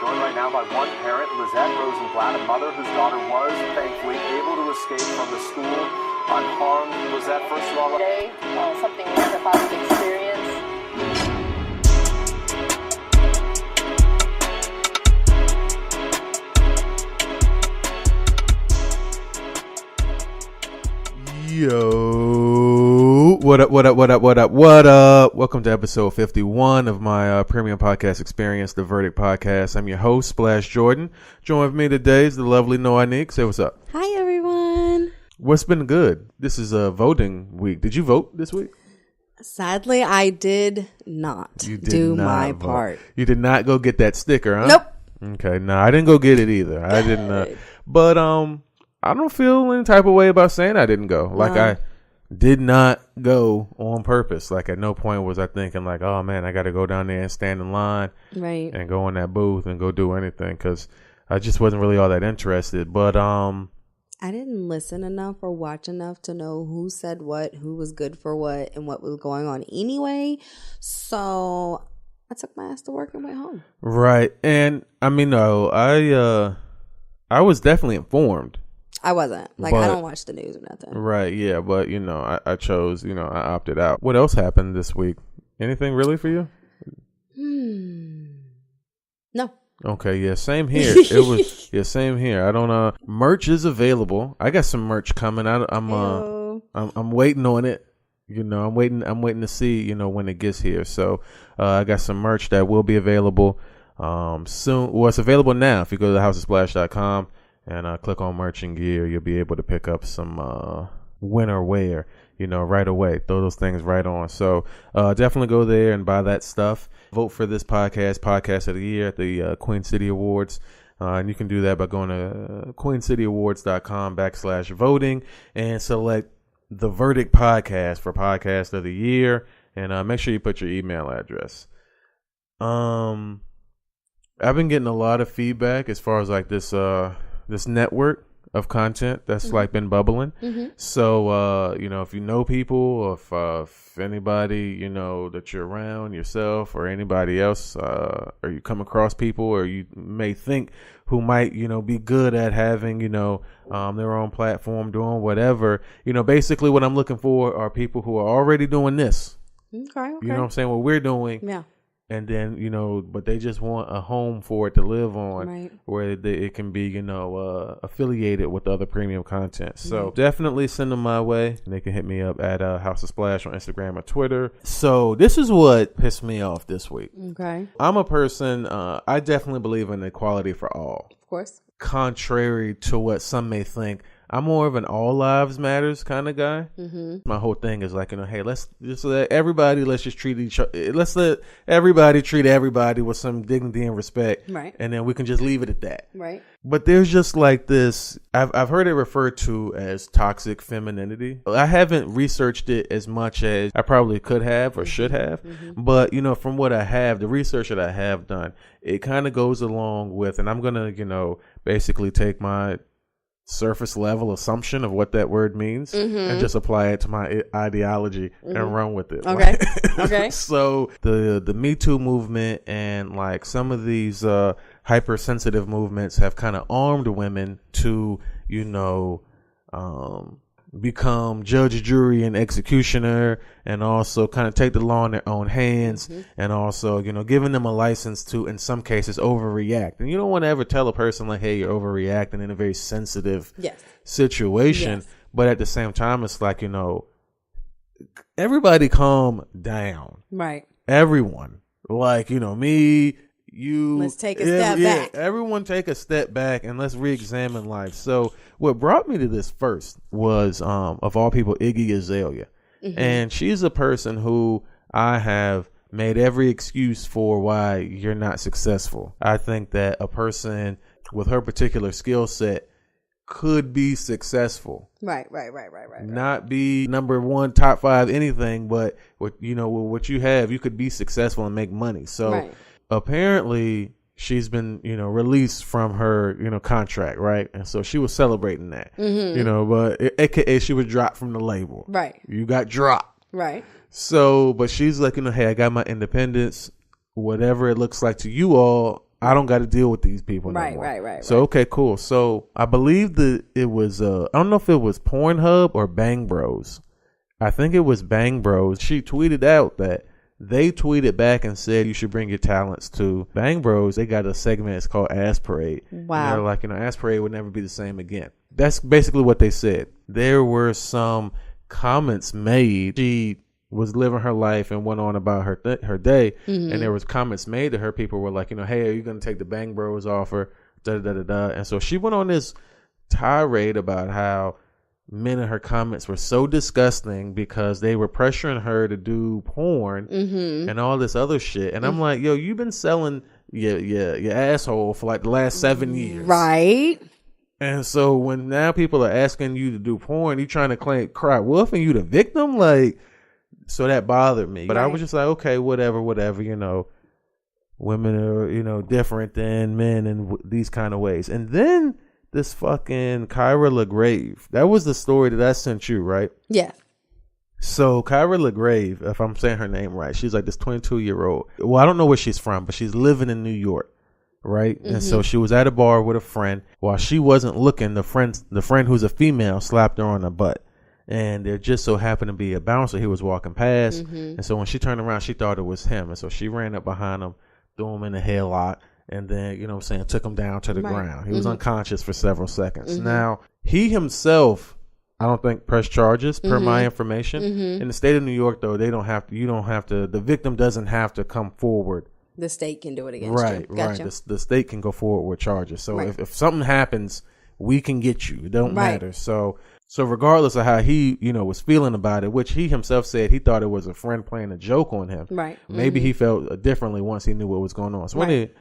joined right now by one parent, Lizette Rosenblatt, a mother whose daughter was, thankfully, able to escape from the school unharmed. Lizette, first of all, today, something we never thought we'd experience. Yo, what up? Welcome to episode 51 of my premium podcast experience, the Verdict Podcast. I'm your host, Splash Jordan. Join with me today is the lovely Noanique. Say what's up. Hi, everyone. What's been good? This is a voting week. Did you vote this week? Sadly, I did not do my part. You did not go get that sticker, huh? Nope. Okay, no, I didn't go get it either. Good. I didn't. But I don't feel any type of way about saying I didn't go. Like, I did not go on purpose. Like, at no point was I thinking like, oh man, I got to go down there and stand in line, right, and go in that booth and go do anything, because I just wasn't really all that interested. But I didn't listen enough or watch enough to know who said what, who was good for what, and what was going on anyway. So I took my ass to work and went home. Right. And I mean, no, I was definitely informed. I wasn't. Like, I don't watch the news or nothing. Right, yeah. But, I chose, I opted out. What else happened this week? Anything really for you? No. Okay, yeah, same here. Same here. I don't merch is available. I got some merch coming. I'm waiting on it. I'm waiting to see, when it gets here. So, I got some merch that will be available soon. Well, it's available now. If you go to thehousesplash.com and click on merch and gear, you'll be able to pick up some winter wear, right away. Throw those things right on. So definitely go there and buy that stuff. Vote for this podcast of the year at the Queen City Awards. And you can do that by going to queencityawards.com/voting and select the Verdict Podcast for podcast of the year. And make sure you put your email address. I've been getting a lot of feedback as far as like this network of content that's like been bubbling. So, if you know people, or if anybody, that you're around yourself or anybody else, or you come across people or you may think who might, be good at having, their own platform, doing whatever, basically what I'm looking for are people who are already doing this. Okay. You know what I'm saying? What we're doing. Yeah. And then, but they just want a home for it to live on, right, where it can be, affiliated with other premium content. So definitely send them my way. They can hit me up at House of Splash on Instagram or Twitter. So this is what pissed me off this week. Okay. I'm a person, I definitely believe in equality for all. Of course. Contrary to what some may think, I'm more of an all lives matters kind of guy. My whole thing is like, hey, let's just let everybody treat everybody treat everybody with some dignity and respect. Right. And then we can just leave it at that. Right. But there's just like this, I've heard it referred to as toxic femininity. I haven't researched it as much as I probably could have or should have. But, from what I have, the research that I have done, it kind of goes along with, and I'm going to, basically take my surface level assumption of what that word means and just apply it to my ideology and run with it. Okay. Okay. So the Me Too movement and like some of these hypersensitive movements have kind of armed women to, become judge, jury, and executioner, and also kind of take the law in their own hands, and also, giving them a license to, in some cases, overreact. And you don't want to ever tell a person like, hey, you're overreacting in a very sensitive situation. Yes. But at the same time, it's like, everybody calm down. Right. Everyone. Like, me, you. Let's take a step back. Everyone take a step back and let's re-examine life. So what brought me to this first was, of all people, Iggy Azalea. And she's a person who I have made every excuse for why you're not successful. I think that a person with her particular skill set could be successful. Right. Not be number one, top 5, anything, but with what you have, you could be successful and make money. So apparently she's been, released from her, contract, right? And so she was celebrating that, but AKA she was dropped from the label. Right. You got dropped. Right. So, but she's like, hey, I got my independence. Whatever it looks like to you all, I don't got to deal with these people no Right, more. right. So, okay, cool. So I believe that it was, I don't know if it was Pornhub or Bang Bros. I think it was Bang Bros. She tweeted out that they tweeted back and said you should bring your talents to Bang Bros. They got a segment, it's called Ass Parade. Wow. And they're like, Ass Parade would never be the same again. That's basically what they said. There were some comments made. She was living her life and went on about her day, and there was comments made to her. People were like, hey, are you going to take the Bang Bros offer? Da da da da. And so she went on this tirade about how men in her comments were so disgusting because they were pressuring her to do porn and all this other shit. And I'm like, yo, you've been selling your asshole for like the last 7 years, right? And so when now people are asking you to do porn, you trying to cry wolf and you the victim, like. So that bothered me. But I was just like, okay, whatever. Women are, different than men in these kind of ways. And then this fucking Kyra LaGrave, that was the story that I sent you, right? Yeah. So Kyra LaGrave, if I'm saying her name right, she's like this 22-year-old. Well, I don't know where she's from, but she's living in New York, right? And so she was at a bar with a friend. While she wasn't looking, the friend who's a female slapped her on the butt. And there just so happened to be a bouncer he was walking past. And so when she turned around, she thought it was him. And so she ran up behind him, threw him in the headlock, and then, took him down to the ground. He was unconscious for several seconds. Now, he himself, I don't think pressed charges per my information. In the state of New York, though, the victim doesn't have to come forward. The state can do it against you. Gotcha. Right. The state can go forward with charges. So if something happens, we can get you. It don't matter. So regardless of how he, was feeling about it, which he himself said he thought it was a friend playing a joke on him. Right. Maybe he felt differently once he knew what was going on. So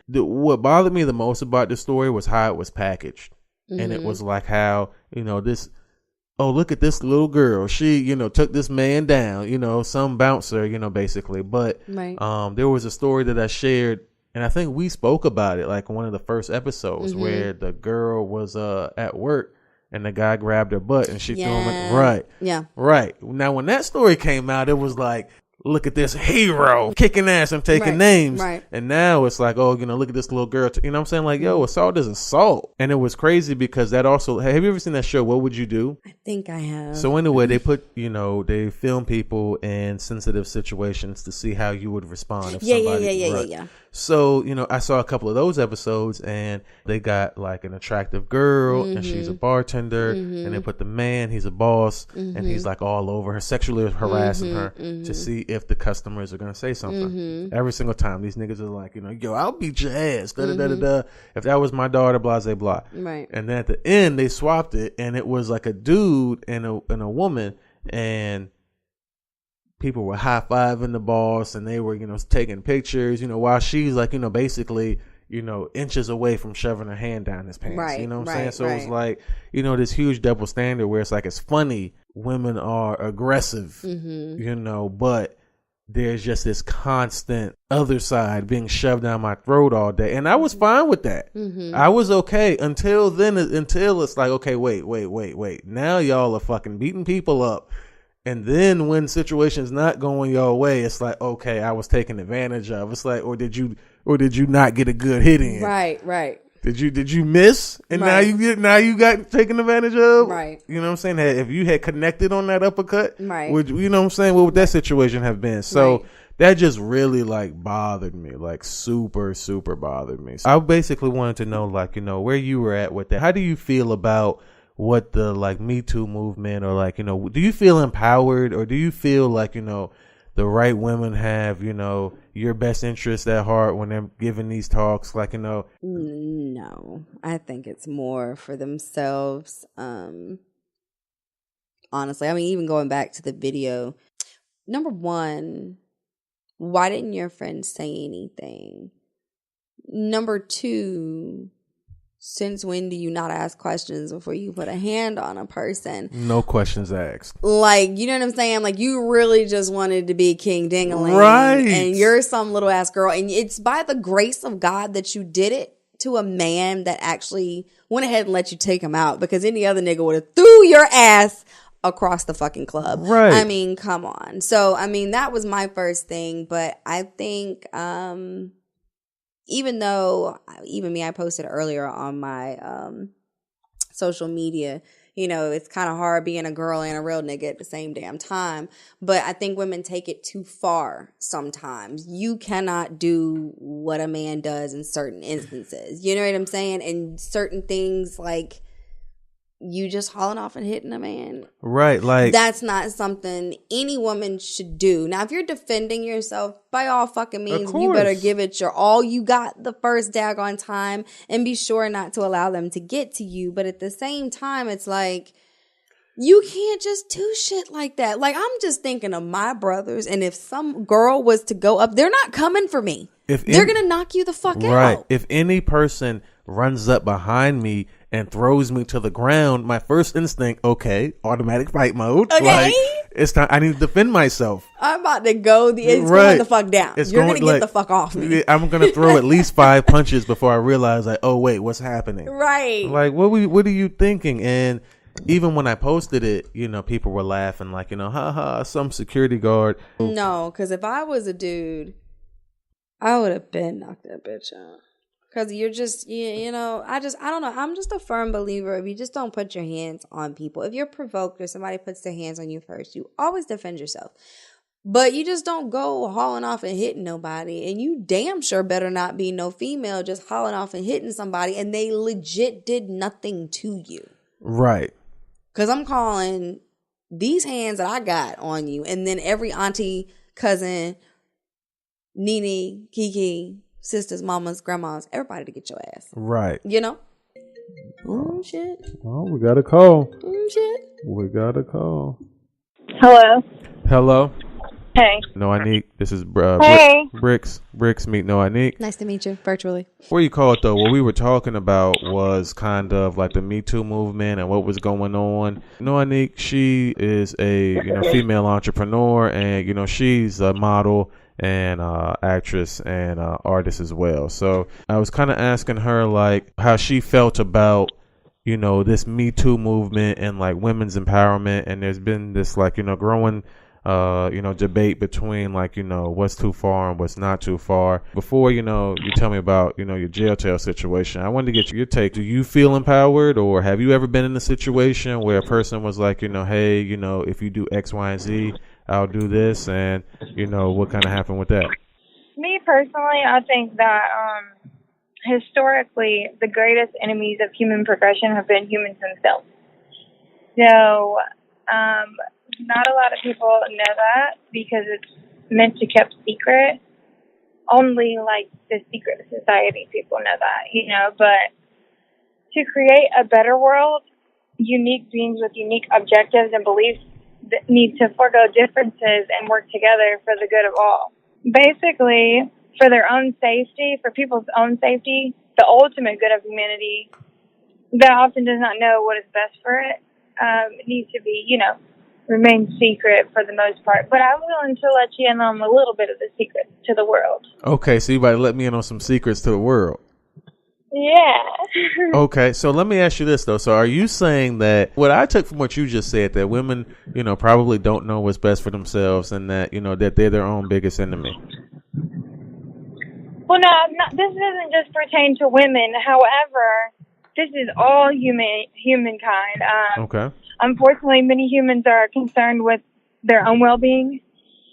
what bothered me the most about this story was how it was packaged. And it was like how, look at this little girl. She, took this man down, some bouncer, basically. But there was a story that I shared, and I think we spoke about it like one of the first episodes where the girl was at work. And the guy grabbed her butt and she threw him in. Right. Yeah. Right. Now, when that story came out, it was like, look at this hero kicking ass and taking names. Right. And now it's like, look at this little girl. You know what I'm saying? Like, yo, assault is assault. And it was crazy because that also, have you ever seen that show, What Would You Do? I think I have. So anyway, they put, they film people in sensitive situations to see how you would respond if somebody. Yeah. So, I saw a couple of those episodes and they got like an attractive girl and she's a bartender and they put the man, he's a boss and he's like all over her, sexually harassing her to see if the customers are going to say something. Every single time these niggas are like, yo, I'll beat your ass. Da-da-da-da-da. If that was my daughter, blah, blah, blah. Right. And then at the end, they swapped it and it was like a dude and a woman and people were high-fiving the boss and they were, taking pictures, while she's like, basically, inches away from shoving her hand down his pants. Right, you know what I'm saying? So it was like, this huge double standard where it's like, it's funny women are aggressive, but there's just this constant other side being shoved down my throat all day. And I was fine with that. I was okay until it's like, okay, wait. Now y'all are fucking beating people up. And then when situation's not going your way, it's like, okay, I was taken advantage of. It's like, or did you not get a good hit in? Right. Did you miss? And now you got taken advantage of? Right. You know what I'm saying? If you had connected on that uppercut, right. You know what I'm saying? What would that situation have been? So that just really like bothered me, like super, super bothered me. So I basically wanted to know, like, where you were at with that. How do you feel about what the like Me Too movement, or like, do you feel empowered, or do you feel like, the right women have, your best interest at heart when they're giving these talks? Like, No, I think it's more for themselves. Honestly, I mean, even going back to the video, number one, why didn't your friend say anything? Number two, since when do you not ask questions before you put a hand on a person? No questions asked. Like, you know what I'm saying? Like, you really just wanted to be King Dingaling. Right. And you're some little ass girl. And it's by the grace of God that you did it to a man that actually went ahead and let you take him out. Because any other nigga would have threw your ass across the fucking club. Right. I mean, come on. So, I mean, that was my first thing. But I think, even though, even me, I posted earlier on my social media, you know, it's kind of hard being a girl and a real nigga at the same damn time. But I think women take it too far sometimes. You cannot do what a man does in certain instances. You know what I'm saying? And certain things like you just hauling off and hitting a man. Right. Like, that's not something any woman should do. Now, if you're defending yourself, by all fucking means, you better give it your all you got the first daggone time and be sure not to allow them to get to you. But at the same time, it's like, you can't just do shit like that. Like, I'm just thinking of my brothers, and if some girl was to go up, they're not coming for me. They're going to knock you the fuck out. Right. If any person runs up behind me and throws me to the ground, my first instinct, okay, automatic fight mode. Okay. Like, it's time. I need to defend myself. I'm about to go. It's going the fuck down. You're going to get the fuck off me. I'm going to throw at least 5 punches before I realize, like, oh, wait, what's happening? Right. Like, what are you thinking? And even when I posted it, you know, people were laughing like, you know, haha, some security guard. No, because if I was a dude, I would have been knocked that bitch out. Because you're just, you know, I don't know. I'm just a firm believer. If you just don't put your hands on people, if you're provoked or somebody puts their hands on you first, you always defend yourself. But you just don't go hauling off and hitting nobody. And you damn sure better not be no female just hauling off and hitting somebody and they legit did nothing to you. Right. Because I'm calling these hands that I got on you, and then every auntie, cousin, Nene, Kiki, sisters, mamas, grandmas, everybody to get your ass. Right. You know? Shit. Oh, we got a call. Shit. We got a call. Hello. Hello. Hey. No, Anique. This is Hey. Brixx. Meet No Anique. Nice to meet you virtually. Before you call it though, what we were talking about was kind of like the Me Too movement and what was going on. No Anique, she is a female entrepreneur, and she's a model and actress and artist as well. So I was kind of asking her like how she felt about this Me Too movement and like women's empowerment, and there's been this like growing debate between like what's too far and what's not too far. Before you tell me about your jail tail situation, I wanted to get your take. Do you feel empowered, or have you ever been in a situation where a person was like hey, if you do X, Y, and Z, I'll do this, and what kind of happened with that? Me personally, I think that historically the greatest enemies of human progression have been humans themselves. So not a lot of people know that because it's meant to kept secret. Only like the secret society people know that, but to create a better world, unique beings with unique objectives and beliefs that need to forego differences and work together for the good of all. Basically, for their own safety, for people's own safety, the ultimate good of humanity that often does not know what is best for it, needs to be, remain secret for the most part. But I'm willing to let you in on a little bit of the secret to the world. Okay, so you about to let me in on some secrets to the world. Yeah. Okay, so let me ask you this though. So are you saying that what I took from what you just said, that women, probably don't know what's best for themselves, and that, that they're their own biggest enemy? Well, no, this doesn't just pertain to women. However, this is all humankind. Okay. Unfortunately, many humans are concerned with their own well-being,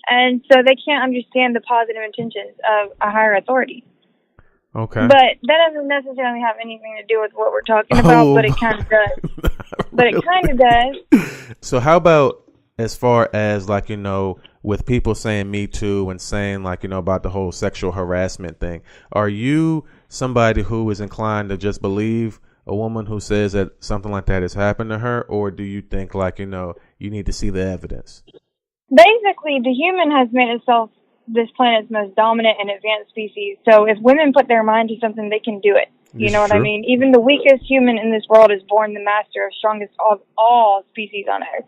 and so they can't understand the positive intentions of a higher authority. Okay. But that doesn't necessarily have anything to do with what we're talking about, but it kind of does. But it kind of does. So how about as far as like, with people saying Me Too and saying like, about the whole sexual harassment thing, are you somebody who is inclined to just believe a woman who says that something like that has happened to her, or do you think like, you need to see the evidence? Basically, the human has made itself this planet's most dominant and advanced species. So if women put their mind to something, they can do it. You know what I mean? Even the weakest human in this world is born the master of strongest of all species on Earth.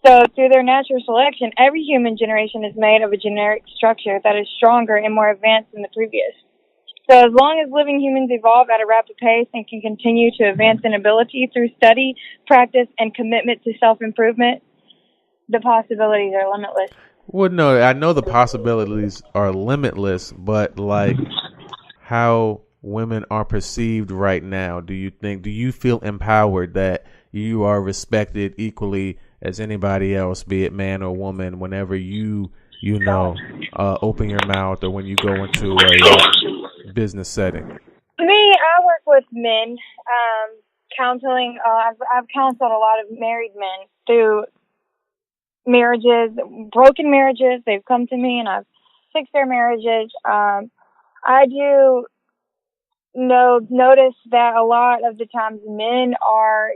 So through their natural selection, every human generation is made of a genetic structure that is stronger and more advanced than the previous. So as long as living humans evolve at a rapid pace and can continue to advance in ability through study, practice, and commitment to self-improvement, the possibilities are limitless. Well, no, I know the possibilities are limitless, but like, how women are perceived right now? Do you feel empowered that you are respected equally as anybody else, be it man or woman, whenever you open your mouth or when you go into a business setting? Me, I work with men, counseling. I've counseled a lot of married men through marriages, broken marriages. They've come to me and I've fixed their marriages. I do notice that a lot of the times men are,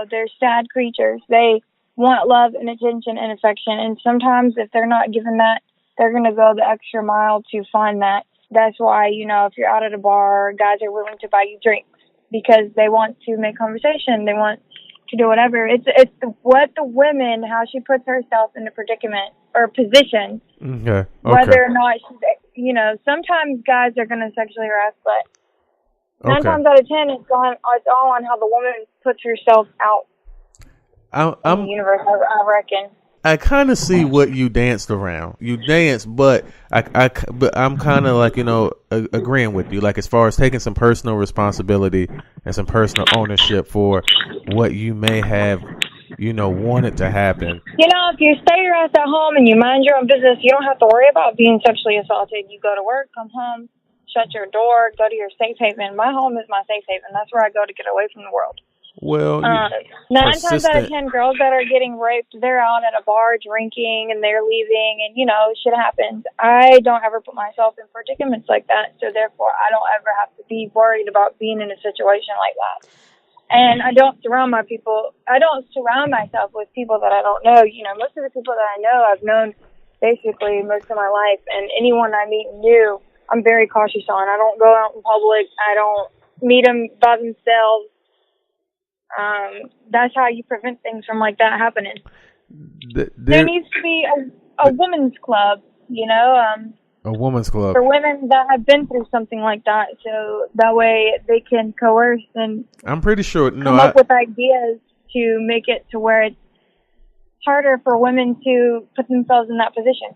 they're sad creatures. They want love and attention and affection. And sometimes if they're not given that, they're going to go the extra mile to find that. That's why, if you're out at a bar, guys are willing to buy you drinks because they want to make conversation. They want to do whatever. It's what the woman, how she puts herself in a predicament or position. Okay. Whether or not she's, sometimes guys are going to sexually harass, but 9 times out of 10, it's all on how the woman puts herself out in the universe, I reckon. I kind of see what you danced around. You danced, but I'm kind of like, agreeing with you. Like as far as taking some personal responsibility and some personal ownership for what you may have, wanted to happen. If you stay your ass at home and you mind your own business, you don't have to worry about being sexually assaulted. You go to work, come home, shut your door, go to your safe haven. My home is my safe haven. That's where I go to get away from the world. Well, 9 times out of 10, girls that are getting raped, they're out at a bar drinking and they're leaving and, shit happens. I don't ever put myself in predicaments like that. So therefore, I don't ever have to be worried about being in a situation like that. And I don't surround myself with people that I don't know. Most of the people that I know, I've known basically most of my life. And anyone I meet new, I'm very cautious on. I don't go out in public. I don't meet them by themselves. That's how you prevent things from like that happening. There needs to be a women's club, a women's club for women that have been through something like that, so that way they can coerce and I'm pretty sure come up with ideas to make it to where it's harder for women to put themselves in that position.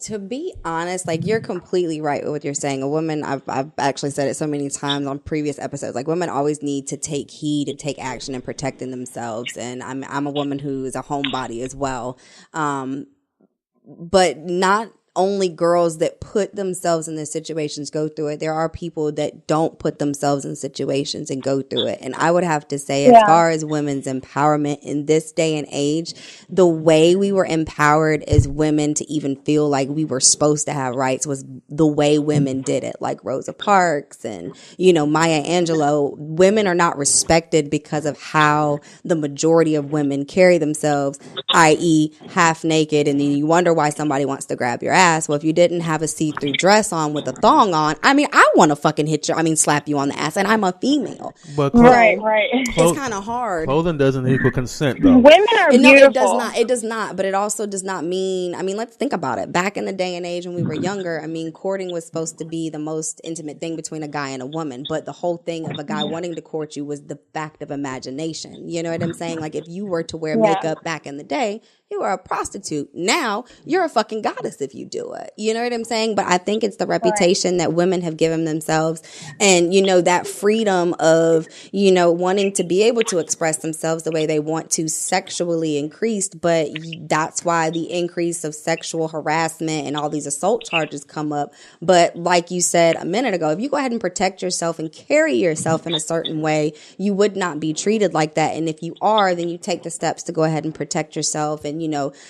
To be honest, like you're completely right with what you're saying. A woman, I've actually said it so many times on previous episodes, like women always need to take heed and take action in protecting themselves. And I'm a woman who is a homebody as well. But not only girls that put themselves in these situations go through it. There are people that don't put themselves in situations and go through it. And I would have to say, as far as women's empowerment in this day and age, the way we were empowered as women to even feel like we were supposed to have rights was the way women did it, like Rosa Parks and, Maya Angelou. Women are not respected because of how the majority of women carry themselves, i.e. half naked. And then you wonder why somebody wants to grab your ass. Well, if you didn't have a see-through dress on with a thong on, I want to fucking slap you on the ass, and I'm a female. But right. It's kind of hard. Clothing doesn't equal consent, though. Women are beautiful. No, it does not. But it also does not mean. Let's think about it. Back in the day and age when we were younger, courting was supposed to be the most intimate thing between a guy and a woman. But the whole thing of a guy wanting to court you was the fact of imagination. You know what I'm saying? Like if you were to wear makeup back in the day, you were a prostitute. Now you're a fucking goddess if you do it. You know what I'm saying? But I think it's the reputation that women have given themselves and, that freedom of, wanting to be able to express themselves the way they want to sexually increased. But that's why the increase of sexual harassment and all these assault charges come up. But like you said a minute ago, if you go ahead and protect yourself and carry yourself in a certain way, you would not be treated like that. And if you are, then you take the steps to go ahead and protect yourself and,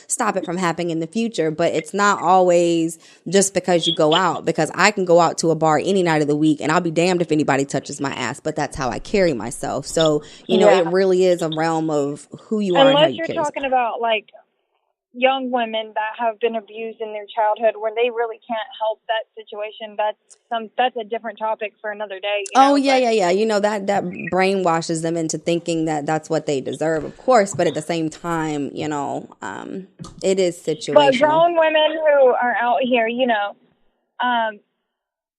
stop it from happening in the future. But it's not always just because you go out, because I can go out to a bar any night of the week and I'll be damned if anybody touches my ass, but that's how I carry myself. So, it really is a realm of who you are. Unless and how you you're carry talking about like young women that have been abused in their childhood where they really can't help that situation. That's a different topic for another day. Yeah. That brainwashes them into thinking that that's what they deserve, of course. But at the same time, it is situational. But grown women who are out here,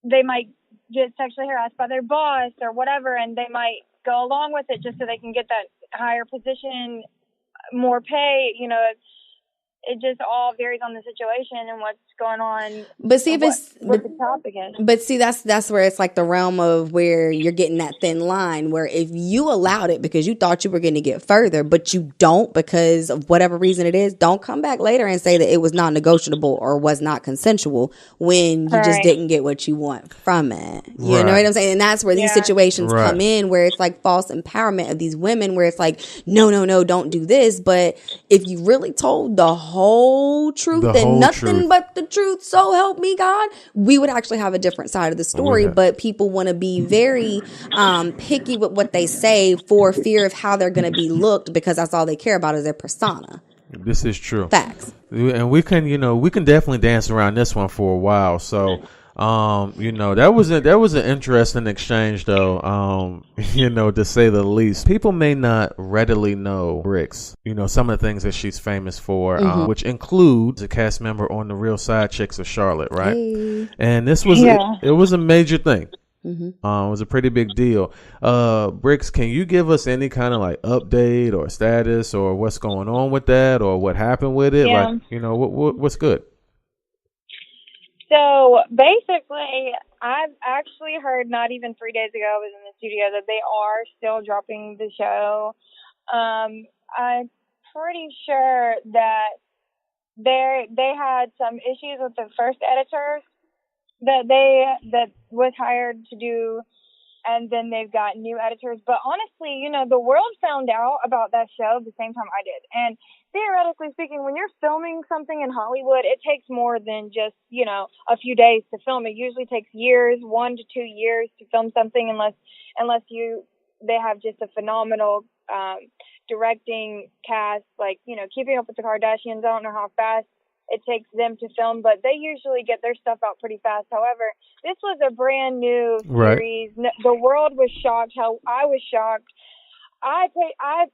they might get sexually harassed by their boss or whatever, and they might go along with it just so they can get that higher position, more pay. it just all varies on the situation and what's going on. But see, if it's what the topic is. But see, that's where it's like the realm of where you're getting that thin line where if you allowed it because you thought you were going to get further, but you don't because of whatever reason it is, don't come back later and say that it was non-negotiable or was not consensual when you just didn't get what you want from it. You know what I'm saying? And that's where these situations come in where it's like false empowerment of these women where it's like, no, don't do this. But if you really told the whole truth and nothing but the truth, so help me God, we would actually have a different side of the story. But people want to be very picky with what they say for fear of how they're going to be looked because that's all they care about is their persona. This is true. Facts. And we can definitely dance around this one for a while. So that was an interesting exchange though, to say the least. People may not readily know Brixx, some of the things that she's famous for, which includes a cast member on The Real Side Chicks of Charlotte, right? Hey. And this was, it was a major thing. It was a pretty big deal. Brixx, can you give us any kind of like update or status or what's going on with that or what happened with it? Yeah. Like, what's good? So basically, I've actually heard not even 3 days ago I was in the studio that they are still dropping the show. I'm pretty sure that they had some issues with the first editors that was hired to do, and then they've got new editors. But honestly, the world found out about that show the same time I did. And theoretically speaking, when you're filming something in Hollywood, it takes more than just, a few days to film. It usually takes years, 1 to 2 years to film something unless they have just a phenomenal directing cast, like, Keeping Up with the Kardashians. I don't know how fast it takes them to film, but they usually get their stuff out pretty fast. However, this was a brand new series. Right. The world was shocked. How I was shocked. I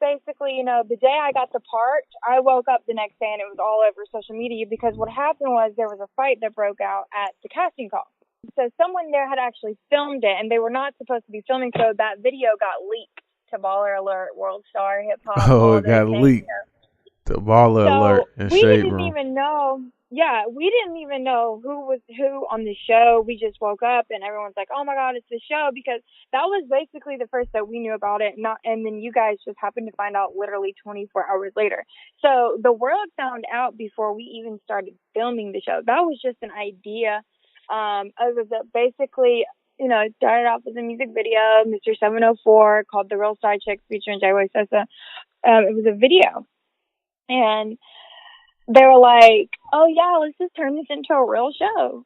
basically, the day I got the part, I woke up the next day and it was all over social media because what happened was there was a fight that broke out at the casting call. So someone there had actually filmed it and they were not supposed to be filming, so that video got leaked to Baller Alert, World Star, Hip Hop. Oh, it got leaked. The Baller Alert and Shade Room. We didn't even know who was who on the show. We just woke up and everyone's like, "Oh my God, it's the show!" Because that was basically the first that we knew about it. And then you guys just happened to find out literally 24 hours later. So the world found out before we even started filming the show. That was just an idea. It was basically, it started off as a music video, Mr. 704, called The Real Side Chicks featuring J-Way Sosa. It was a video. And they were like, "Oh yeah, let's just turn this into a real show."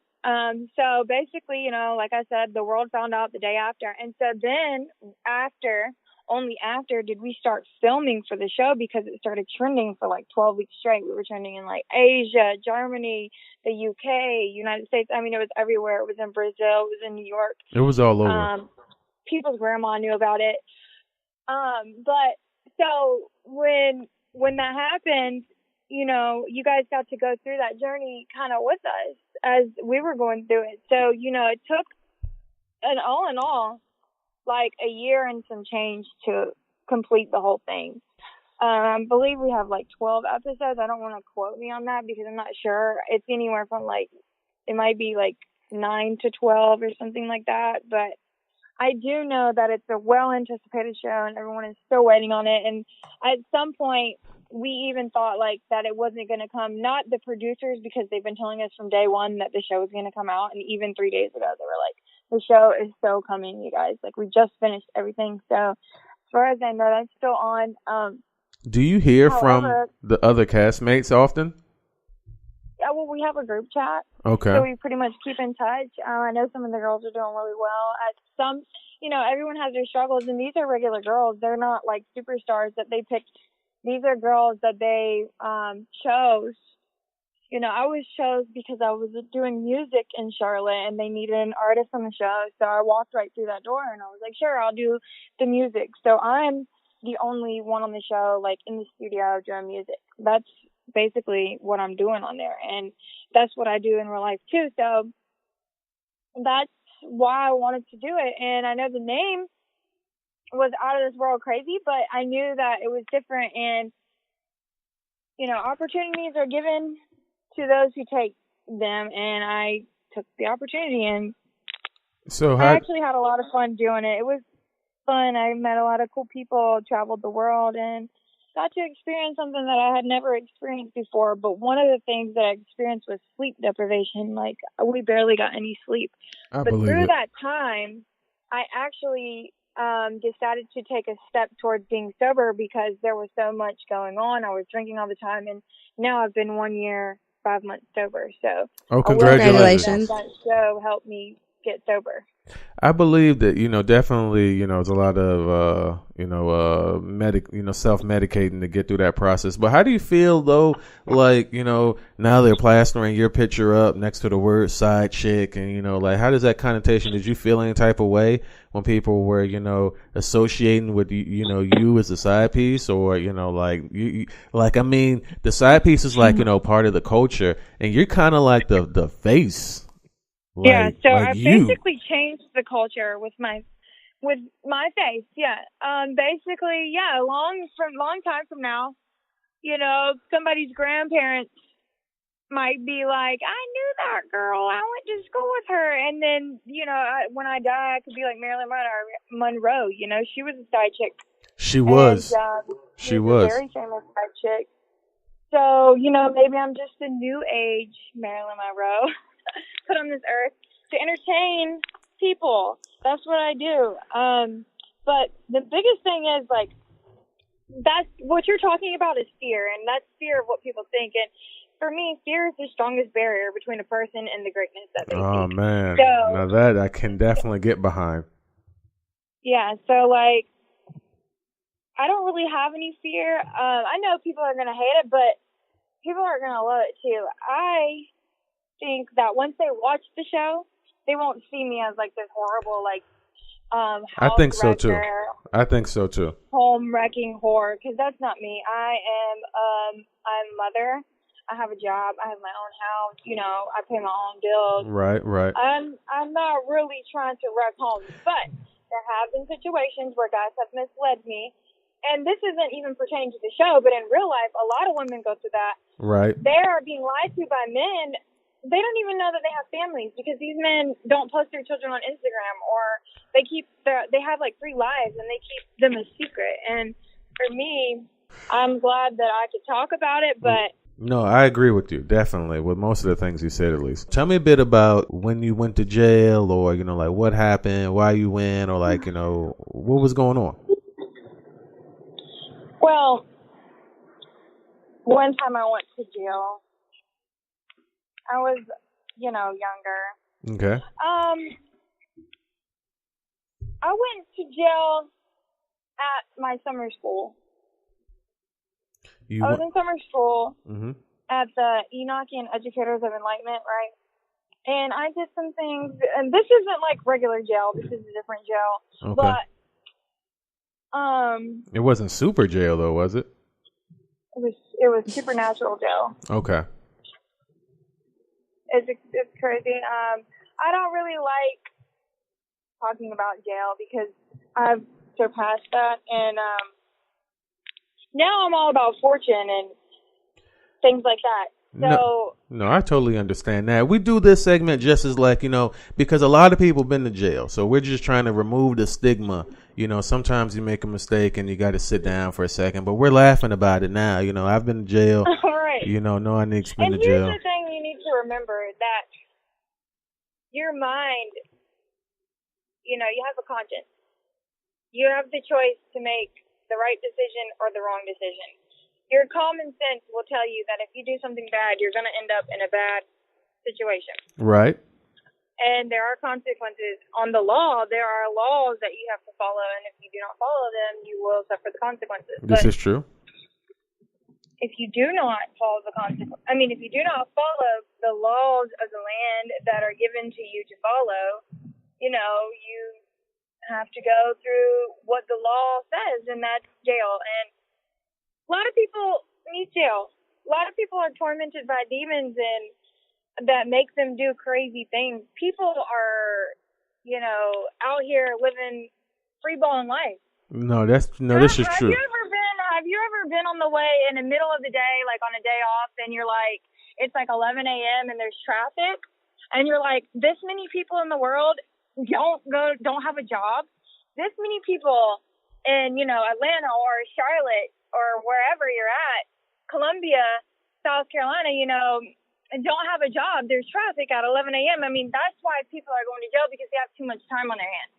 So basically, like I said, the world found out the day after. And so then only after did we start filming for the show because it started trending for like 12 weeks straight. We were trending in like Asia, Germany, the UK, United States. I mean, it was everywhere. It was in Brazil. It was in New York. It was all over. People's grandma knew about it. But so when that happened, you guys got to go through that journey kind of with us as we were going through it. So, it took all in all, like a year and some change to complete the whole thing. I believe we have like 12 episodes. I don't want to quote me on that because I'm not sure. It's anywhere from it might be like 9 to 12 or something like that. But I do know that it's a well-anticipated show and everyone is still waiting on it. And at some point, we even thought that it wasn't going to come. Not the producers, because they've been telling us from day one that the show was going to come out. And even 3 days ago, they were like, "The show is so coming, you guys. We just finished everything." So as far as I know, that's still on. Do you hear from the other castmates often? Yeah, well, we have a group chat. Okay. So we pretty much keep in touch. I know some of the girls are doing really well. Everyone has their struggles, and these are regular girls. They're not like superstars that they picked. These are girls that they chose. I was chose because I was doing music in Charlotte, and they needed an artist on the show. So I walked right through that door, and I was like, "Sure, I'll do the music." So I'm the only one on the show, in the studio doing music. That's basically what I'm doing on there, and that's what I do in real life too. So that's why I wanted to do it. And I know the name was out of this world crazy, but I knew that it was different. And opportunities are given to those who take them, and I took the opportunity, and So I actually had a lot of fun doing it. It was fun. I met a lot of cool people, traveled the world, and got to experience something that I had never experienced before. But one of the things that I experienced was sleep deprivation. Like, we barely got any sleep. I But believe through it. that time, I actually decided to take a step towards being sober because there was so much going on. I was drinking all the time, and now I've been 1 year, 5 months sober. So Oh, Congratulations. that show helped me get sober. I believe that, definitely, there's a lot of, self-medicating to get through that process. But how do you feel though, like, now they're plastering your picture up next to the word side chick and, like, how does that connotation, did you feel any type of way when people were, associating with, you as a side piece or, the side piece is like, part of the culture and you're kind of like the face. I you. basically changed the culture with my face. Yeah. Basically, yeah. Long time from now, somebody's grandparents might be like, I knew that girl. I went to school with her. And then, when I die, I could be like Marilyn Monroe. She was a side chick. She was. And, she was a very famous side chick. So, maybe I'm just a new age Marilyn Monroe. Put on this earth to entertain people. That's what I do. But the biggest thing is, like, that's what you're talking about is fear, and that's fear of what people think. And for me, fear is the strongest barrier between a person and the greatness that they Oh, seek. man. So, now that I can definitely get behind. Yeah, so, like, I don't really have any fear. I know people are going to hate it, but people are going to love it, too. I think that once they watch the show, they won't see me as like this horrible I think so too. Home wrecking whore, because that's not me. I'm a mother. I have a job. I have my own house. I pay my own bills. Right. I'm not really trying to wreck homes, but there have been situations where guys have misled me. And this isn't even pertaining to the show, but in real life, a lot of women go through that. Right. They are being lied to by men. They don't even know that they have families because these men don't post their children on Instagram, or they have like 3 lives and they keep them a secret. And for me, I'm glad that I could talk about it, but no, I agree with you, definitely, with most of the things you said, at least. Tell me a bit about when you went to jail or, like what happened, why you went, or like, what was going on? Well, one time I went to jail. I was, younger. Okay. I went to jail at my summer school. I was in summer school at the Enochian Educators of Enlightenment, right? And I did some things, and this isn't like regular jail. This is a different jail. Okay. But it wasn't super jail though, was it? It was supernatural jail. Okay. It's crazy. I don't really like talking about jail because I've surpassed that, and now I'm all about fortune and things like that. So no, I totally understand that. We do this segment just as like, because a lot of people been to jail. So we're just trying to remove the stigma. Sometimes you make a mistake and you got to sit down for a second, but we're laughing about it now. I've been to jail. Right. No, I need to been to and jail. here's the thing you need to remember, that your mind, you have a conscience. You have the choice to make the right decision or the wrong decision. Your common sense will tell you that if you do something bad, you're going to end up in a bad situation. Right. And there are consequences. On the law, there are laws that you have to follow, and if you do not follow them, you will suffer the consequences. This is true. If you do not follow if you do not follow the laws of the land that are given to you to follow, you have to go through what the law says, and that's jail. And a lot of people need jail. A lot of people are tormented by demons and that make them do crazy things. People are, out here living free balling life. This is true. Have you ever been on the way in the middle of the day, like on a day off, and you're like, it's like 11 a.m. and there's traffic, and you're like, this many people in the world don't have a job. This many people in, Atlanta or Charlotte or wherever you're at, Columbia, South Carolina, don't have a job. There's traffic at 11 a.m. I mean, that's why people are going to jail, because they have too much time on their hands.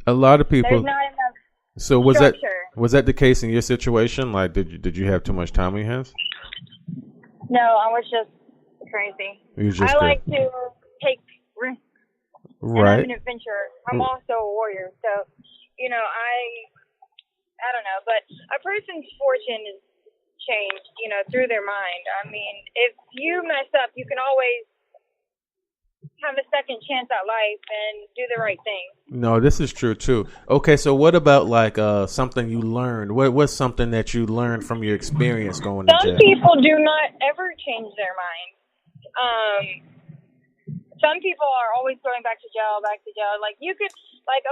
A lot of people. There's not enough. So was structure. that the case in your situation? Like, did you have too much time on your hands? No, I was just crazy. I like to take risks. Right. And I'm an adventurer. I'm also a warrior. So, I don't know. But a person's fortune is changed, through their mind. I mean, if you mess up, you can always have a second chance at life and do the right thing. No, this is true too. Okay, so what about like something you learned? What's something that you learned from your experience going to jail? Some people do not ever change their mind. Some people are always going back to jail. Like you could,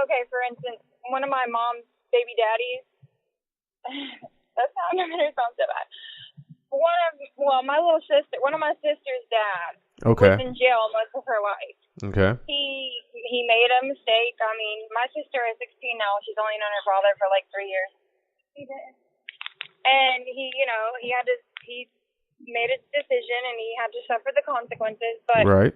okay, for instance, one of my mom's baby daddies. That's how I'm gonna sound so bad. My little sister, one of my sister's dad, was in jail most of her life. Okay. He made a mistake. I mean, my sister is 16 now. She's only known her father for like 3 years. And he made a decision, and he had to suffer the consequences. But right.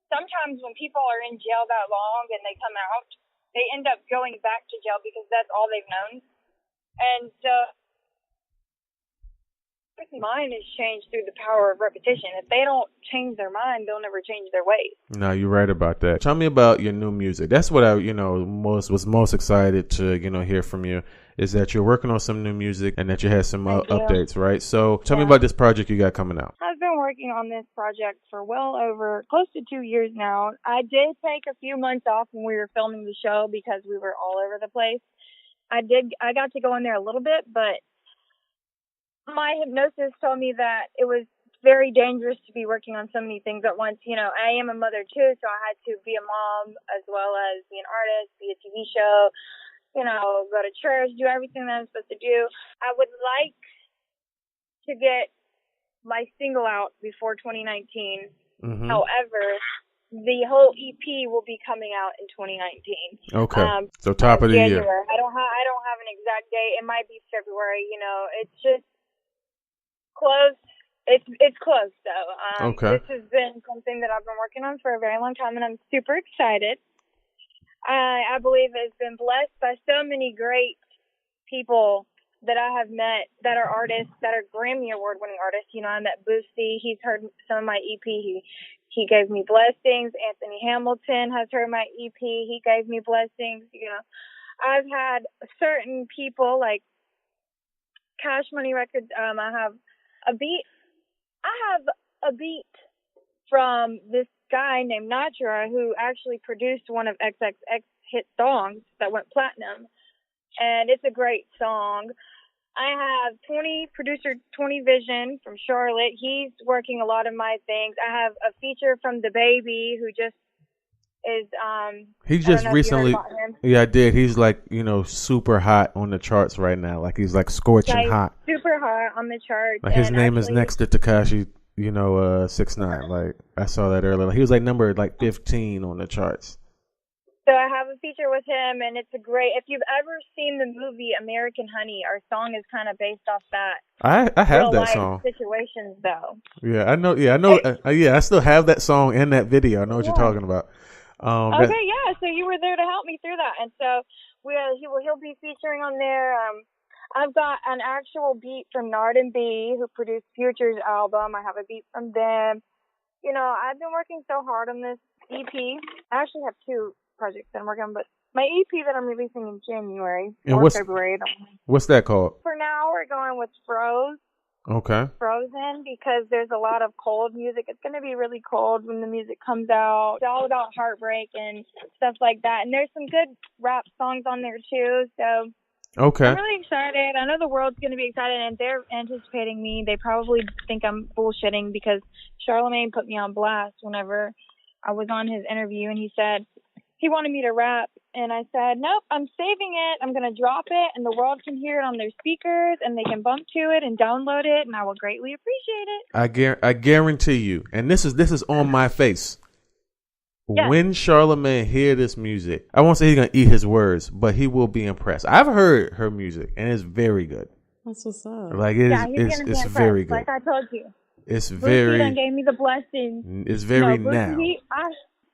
Sometimes when people are in jail that long and they come out, they end up going back to jail because that's all they've known. And so his mind is changed through the power of repetition. If they don't change their mind, they'll never change their ways. No, you're right about that. Tell me about your new music. That's what I, was most excited to, hear from you, is that you're working on some new music and that you had some updates, right? So tell me about this project you got coming out. I've been working on this project for close to 2 years now. I did take a few months off when we were filming the show because we were all over the place. I got to go in there a little bit, but my hypnosis told me that it was very dangerous to be working on so many things at once. I am a mother too, so I had to be a mom as well as be an artist, be a TV show, go to church, do everything that I'm supposed to do. I would like to get my single out before 2019. Mm-hmm. However, the whole EP will be coming out in 2019. Okay. So top of the year. I don't have an exact date. It might be February. It's just close. It's close though. Okay. This has been something that I've been working on for a very long time, and I'm super excited. I believe it's been blessed by so many great people that I have met that are artists, that are Grammy Award winning artists. I met Boosie. He's heard some of my EP. He gave me blessings. Anthony Hamilton has heard my EP. He gave me blessings. I've had certain people like Cash Money Records. I have a beat from this guy named Natra, who actually produced one of XXX hit songs that went platinum, and it's a great song. I have producer 20 Vision from Charlotte. He's working a lot of my things. I have a feature from The Baby, who just is he just recently, yeah, I did. He's like, super hot on the charts right now. Like he's like scorching hot. Super hot on the charts. Like his name is next to Tekashi, 6ix9ine. Like I saw that earlier. He was like number 15 on the charts. So I have a feature with him, and it's a great. If you've ever seen the movie American Honey, our song is kind of based off that. I have that song. Situations though. Yeah, I know. Yeah, I know. I still have that song and that video. I know what you're talking about. Yeah. So you were there to help me through that, and so he'll be featuring on there. I've got an actual beat from Nard and B, who produced Future's album. I have a beat from them. I've been working so hard on this EP. I actually have 2 projects that I'm working on, but my EP that I'm releasing in January or February. What's that called? For now, we're going with Froze. Okay. Frozen, because there's a lot of cold music. It's going to be really cold when the music comes out. It's all about heartbreak and stuff like that. And there's some good rap songs on there too. So okay. I'm really excited. I know the world's going to be excited, and they're anticipating me. They probably think I'm bullshitting because Charlamagne put me on blast whenever I was on his interview, and he said he wanted me to rap And I said, nope, I'm saving it. I'm going to drop it, and the world can hear it on their speakers, and they can bump to it and download it, and I will greatly appreciate it. I guarantee you, and this is on my face. Yes. When Charlamagne hear this music, I won't say he's gonna eat his words, but he will be impressed. I've heard her music, and it's very good. That's what's up. Like He's gonna be it's impressed, very good. like I told you. It's Bruce very. done gave me the blessing. It's very Bruce, now.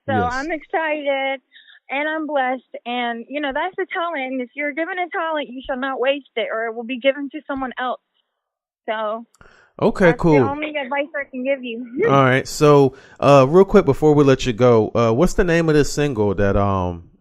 So Yes. I'm excited, and I'm blessed, and that's the talent. And if you're given a talent, you shall not waste it, or it will be given to someone else. So. Okay, That's cool. the only advice I can give you. All right, so real quick before we let you go, what's the name of this single that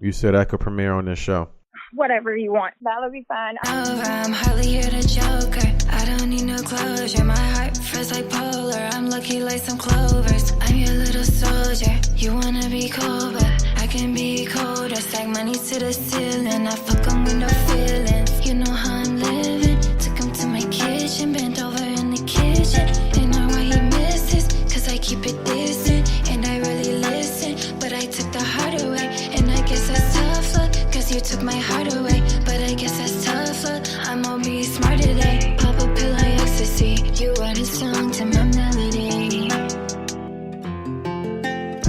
you said I could premiere on this show? Whatever you want. That'll be fine. I'm hardly here to joker. I don't need no closure. My heart feels like polar. I'm lucky like some clovers. I'm your little soldier. You wanna be cold, but I can be cold. I stack money to the ceiling. I fuck 'em with no feelings. You know how I'm living. Took 'em to my kitchen, bent over in the kitchen. They know why he misses, 'cause I keep it distant. And I really listen, but I took the heart away. And I guess that's tough luck, 'cause you took my heart away. But I guess that's tough luck. I'm gonna be smart today. Pop a pill on ecstasy. You are the song to my melody.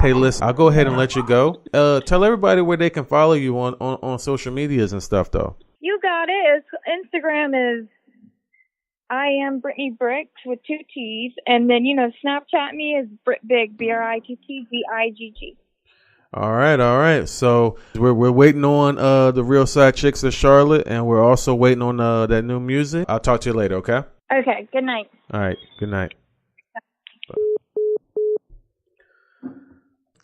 Hey, listen, I'll go ahead and let you go. Tell everybody where they can follow you on social medias and stuff, though. You got it. Instagram is I am Brittany Brixx with 2 T's. And then, Snapchat me is Big, BRITTGIGG. All right. So we're waiting on the Real Side Chicks of Charlotte, and we're also waiting on that new music. I'll talk to you later, okay? Okay, good night. All right, good night.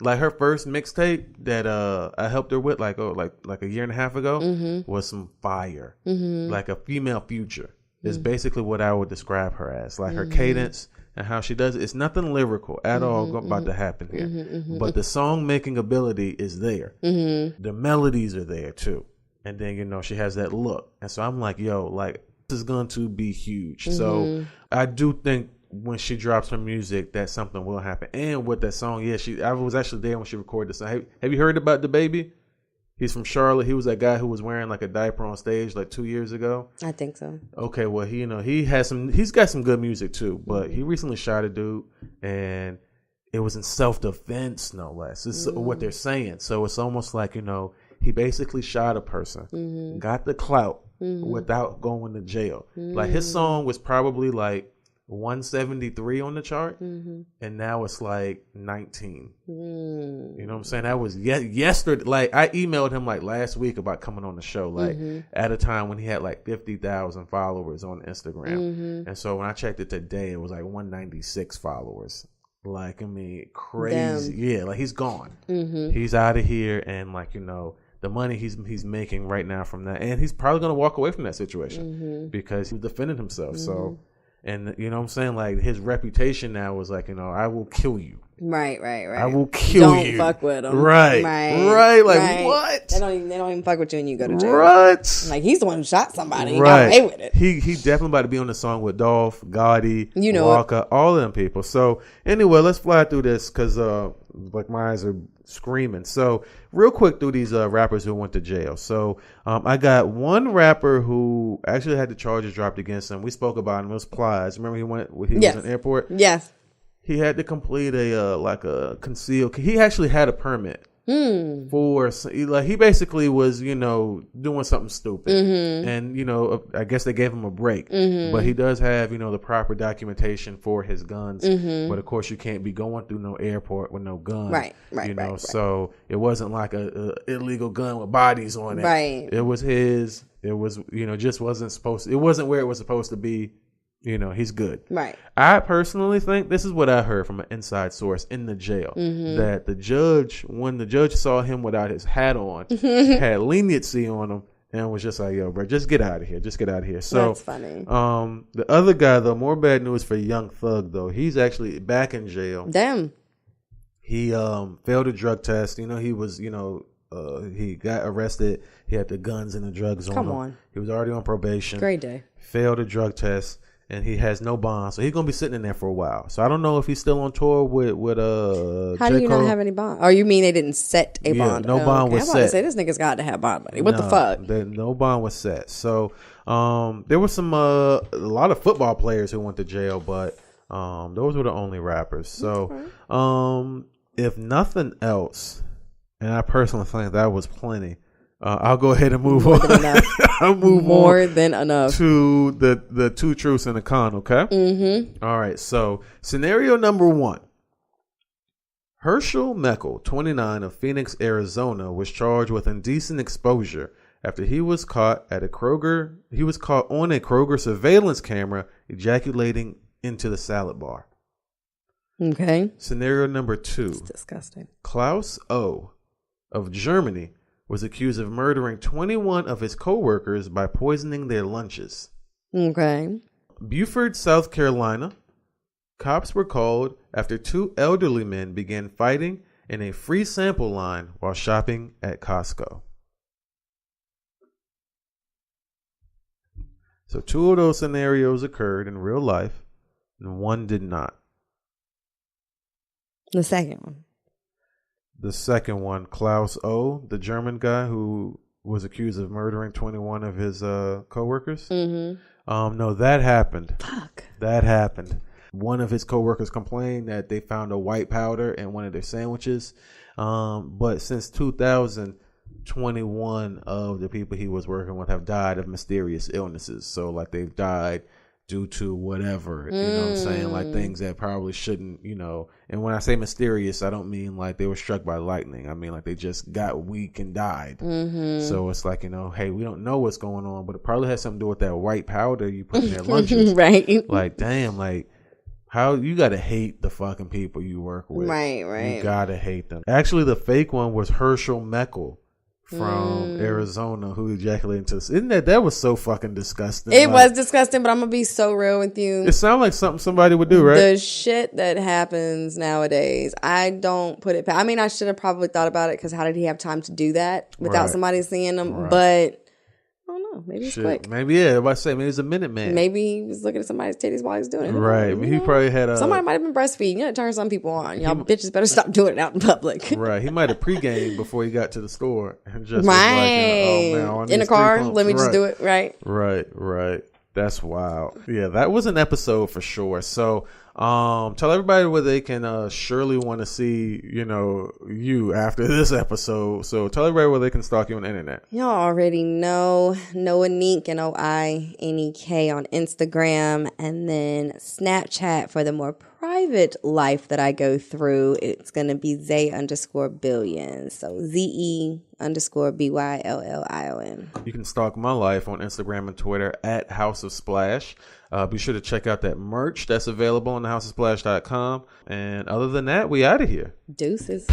Like her first mixtape that I helped her with like a year and a half ago was some fire. Like a female Future is basically what I would describe her as. Like her cadence and how she does it. It's nothing lyrical at all about to happen here. But the song making ability is there. The melodies are there too. And then, she has that look. And so I'm like, yo, like this is going to be huge. So I do think when she drops her music that something will happen. And with that song, I was actually there when she recorded the song. Have you heard about the baby? He's from Charlotte. He was that guy who was wearing like a diaper on stage like 2 years ago. I think so. Okay, well, he's got some good music too, but he recently shot a dude, and it was in self-defense, no less. This is what they're saying. So it's almost like, he basically shot a person, got the clout without going to jail. Like his song was probably like 173 on the chart, and now it's like 19. You know what I'm saying? That was yesterday. Like I emailed him like last week about coming on the show, like at a time when he had like 50,000 followers on Instagram. And so when I checked it today, it was like 196 followers. Like, I mean, crazy. Damn. Yeah, like he's gone. He's out of here, and like, the money he's making right now from that, and he's probably gonna walk away from that situation because he defended himself. So. And you know what I'm saying? Like his reputation now was like, I will kill you. Right. I will kill you. Don't fuck with him. Right. Like what? They don't even fuck with you when you go to jail. Right. Like he's the one who shot somebody. He got away with it. He definitely about to be on the song with Dolph, Gotti, Walker, all of them people. So anyway, let's fly through this because like my eyes are screaming. So real quick through these rappers who went to jail. So I got one rapper who actually had the charges dropped against him. We spoke about him. It was Plies. Remember he was in the airport? Yes. He had to complete a concealed. He actually had a permit for like he basically was doing something stupid, and I guess they gave him a break. But he does have the proper documentation for his guns. But of course you can't be going through no airport with no gun. Right. So it wasn't like a illegal gun with bodies on it. Right. It was his. It was just wasn't supposed to. It wasn't where it was supposed to be. He's good. Right. I personally think this is what I heard from an inside source in the jail that the judge, when the judge saw him without his hat on, had leniency on him and was just like, "Yo, bro, just get out of here. Just get out of here." So that's funny. The other guy though, more bad news for Young Thug though. He's actually back in jail. Damn. He failed a drug test. He was he got arrested. He had the guns and the drugs on him. He was already on probation. Great day. Failed a drug test. and he has no bond, so he's gonna be sitting in there for a while. So I don't know if he's still on tour with How do you not have any bond? Or you mean they didn't set a bond? No bond was I'm about to set. say this nigga's got to have bond money. What the fuck? No bond was set. So there was some a lot of football players who went to jail, but those were the only rappers. So if nothing else, and I personally think that was plenty. I'll go ahead and move on. I'll move more on than enough to the two truths and a con. Okay. Mm-hmm. All right. So scenario number 1: Herschel Meckel, 29, of Phoenix, Arizona, was charged with indecent exposure after he was caught at a Kroger. He was caught on a Kroger surveillance camera ejaculating into the salad bar. Okay. Scenario number 2: It's disgusting. Klaus O. of Germany was accused of murdering 21 of his co-workers by poisoning their lunches. Okay. Beaufort, South Carolina. Cops were called after 2 elderly men began fighting in a free sample line while shopping at Costco. So 2 of those scenarios occurred in real life, and 1 did not. The second one. The second one, Klaus O., the German guy who was accused of murdering 21 of his co-workers. Mm-hmm. No, that happened. Fuck. That happened. One of his co-workers complained that they found a white powder in one of their sandwiches. But since 2000, 21 of the people he was working with have died of mysterious illnesses. So like they've died due to whatever, you know what I'm saying? Like things that probably shouldn't, you know. And when I say mysterious, I don't mean like they were struck by lightning. I mean like they just got weak and died. Mm-hmm. So it's like, you know, hey, we don't know what's going on, but it probably has something to do with that white powder you put in their lunches. Right. Like, damn, like how you got to hate the fucking people you work with. Right. You got to hate them. Actually, the fake one was Herschel Meckel from Arizona who ejaculated into this. Isn't that was so fucking disgusting? It was disgusting, but I'm gonna be so real with you. It sounds like something somebody would do, right? The shit that happens nowadays, I don't put it past. I mean, I should have probably thought about it because how did he have time to do that without somebody seeing him? Right. But I don't know. Maybe it's quick. Maybe, yeah. I say, maybe it's a minute man. Maybe he was looking at somebody's titties while he was doing it. Right. He probably had a. Somebody might have been breastfeeding. You know, turn some people on. Y'all bitches better stop doing it out in public. Right. He might have pre-gamed before he got to the store. And just right. was like, oh, man, in the car. Let me just do it. Right. Right. That's wild. Yeah, that was an episode for sure. So tell everybody where they can surely want to see, you know, you after this episode. So tell everybody where they can stalk you on the internet. Y'all already know Noah Neek, NOINEK on Instagram, and then Snapchat for the more private life that I go through. It's going to be Zay_Billion. So ZE_BYLLION. You can stalk my life on Instagram and Twitter at House of Splash. Be sure to check out that merch that's available on thehouseofsplash.com. And other than that, we out of here. Deuces.